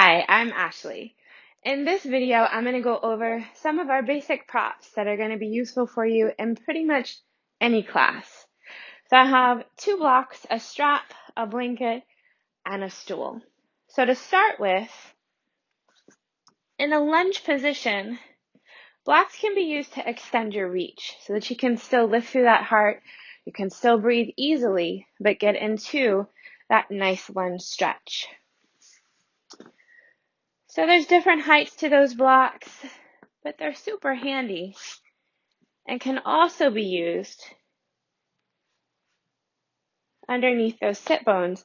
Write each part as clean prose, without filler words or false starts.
Hi, I'm Ashley. In this video, I'm going to go over some of our basic props that are going to be useful for you in pretty much any class. So I have two blocks, a strap, a blanket, and a stool. So to start with, in a lunge position, blocks can be used to extend your reach so that you can still lift through that heart, you can still breathe easily, but get into that nice lunge stretch. So there's different heights to those blocks, but they're super handy and can also be used underneath those sit bones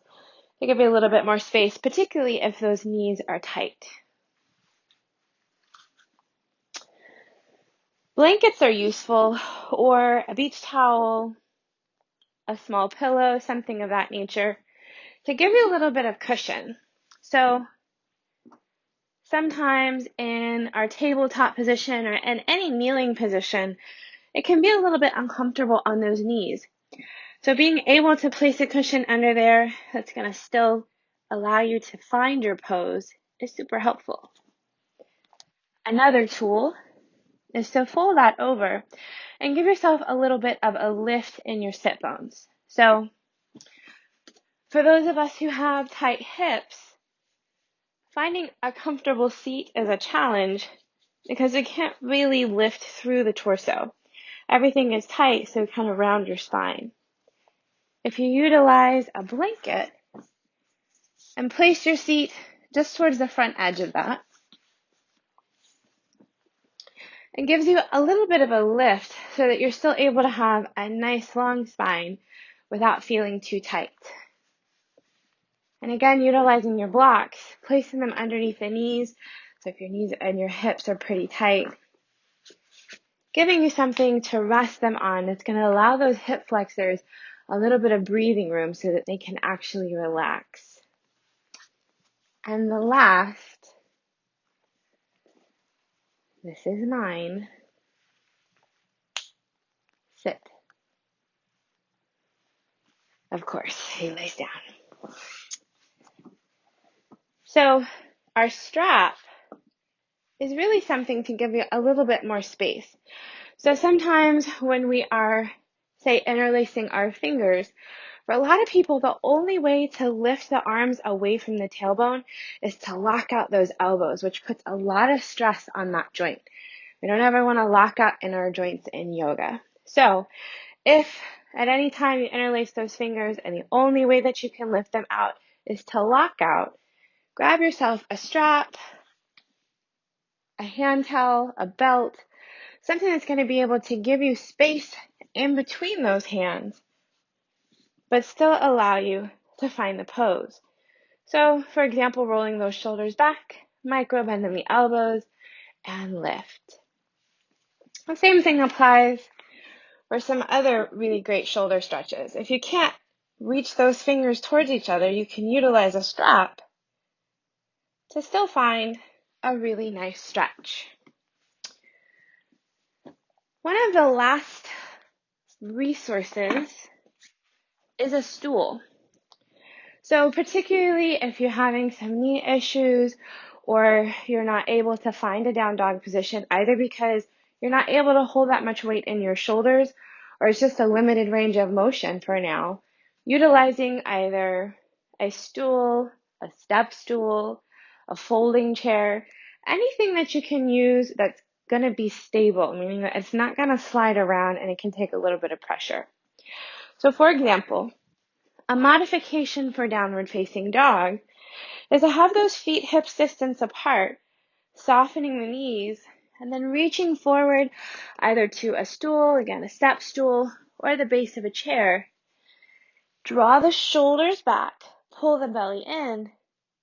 to give you a little bit more space, particularly if those knees are tight. Blankets are useful, or a beach towel, a small pillow, something of that nature, to give you a little bit of cushion. So sometimes in our tabletop position or in any kneeling position, it can be a little bit uncomfortable on those knees. So being able to place a cushion under there that's going to still allow you to find your pose is super helpful. Another tool is to fold that over and give yourself a little bit of a lift in your sit bones. So for those of us who have tight hips, finding a comfortable seat is a challenge because we can't really lift through the torso. Everything is tight, so kind of round your spine. If you utilize a blanket and place your seat just towards the front edge of that, it gives you a little bit of a lift so that you're still able to have a nice long spine without feeling too tight. And again, utilizing your blocks, placing them underneath the knees. So if your knees and your hips are pretty tight, giving you something to rest them on that's going to allow those hip flexors a little bit of breathing room so that they can actually relax. And the last, this is mine, sit. Of course, he lays down. So our strap is really something to give you a little bit more space. So sometimes when we are, say, interlacing our fingers, for a lot of people, the only way to lift the arms away from the tailbone is to lock out those elbows, which puts a lot of stress on that joint. We don't ever want to lock out in our joints in yoga. So if at any time you interlace those fingers and the only way that you can lift them out is to lock out, grab yourself a strap, a hand towel, a belt, something that's going to be able to give you space in between those hands, but still allow you to find the pose. So, for example, rolling those shoulders back, micro bending the elbows, and lift. The same thing applies for some other really great shoulder stretches. If you can't reach those fingers towards each other, you can utilize a strap to still find a really nice stretch. One of the last resources is a stool. So particularly if you're having some knee issues or you're not able to find a down dog position, either because you're not able to hold that much weight in your shoulders or it's just a limited range of motion for now, utilizing either a stool, a step stool, a folding chair, anything that you can use that's going to be stable, meaning that it's not going to slide around and it can take a little bit of pressure. So for example, a modification for downward facing dog is to have those feet hips distance apart, softening the knees, and then reaching forward either to a stool, again a step stool, or the base of a chair. Draw the shoulders back, pull the belly in,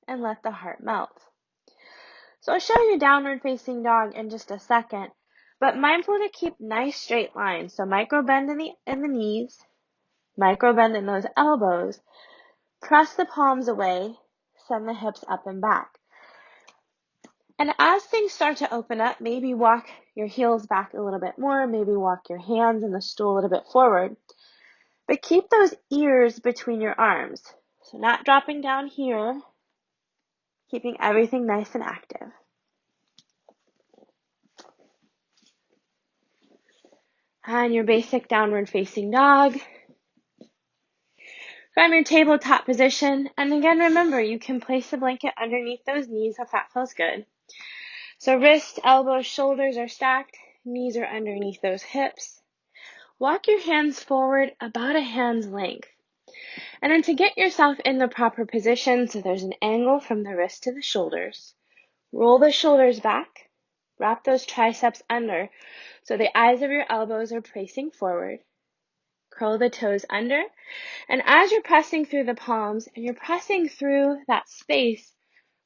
and let the heart melt. So I'll show you downward facing dog in just a second, but mindful to keep nice straight lines. So micro bend in the knees, micro bend in those elbows, press the palms away, send the hips up and back. And as things start to open up, maybe walk your heels back a little bit more, maybe walk your hands in the stool a little bit forward. But keep those ears between your arms. So not dropping down here, keeping everything nice and active. And your basic downward facing dog. From your tabletop position, and again, remember, you can place the blanket underneath those knees if that feels good. So wrists, elbows, shoulders are stacked, knees are underneath those hips. Walk your hands forward about a hand's length. And then to get yourself in the proper position, so there's an angle from the wrist to the shoulders, roll the shoulders back, wrap those triceps under, so the eyes of your elbows are facing forward. Curl the toes under, and as you're pressing through the palms, and you're pressing through that space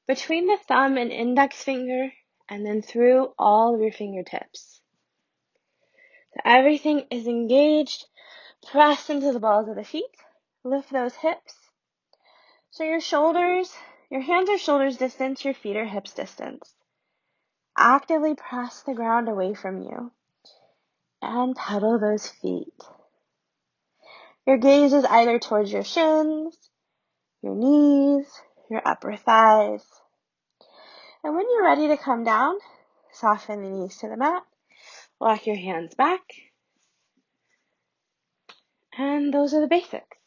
between the thumb and index finger, and then through all of your fingertips. So everything is engaged. Press into the balls of the feet. Lift those hips. So your hands are shoulders distance, your feet are hips distance. Actively press the ground away from you and pedal those feet. Your gaze is either towards your shins, your knees, your upper thighs. And when you're ready to come down, soften the knees to the mat, walk your hands back, and those are the basics.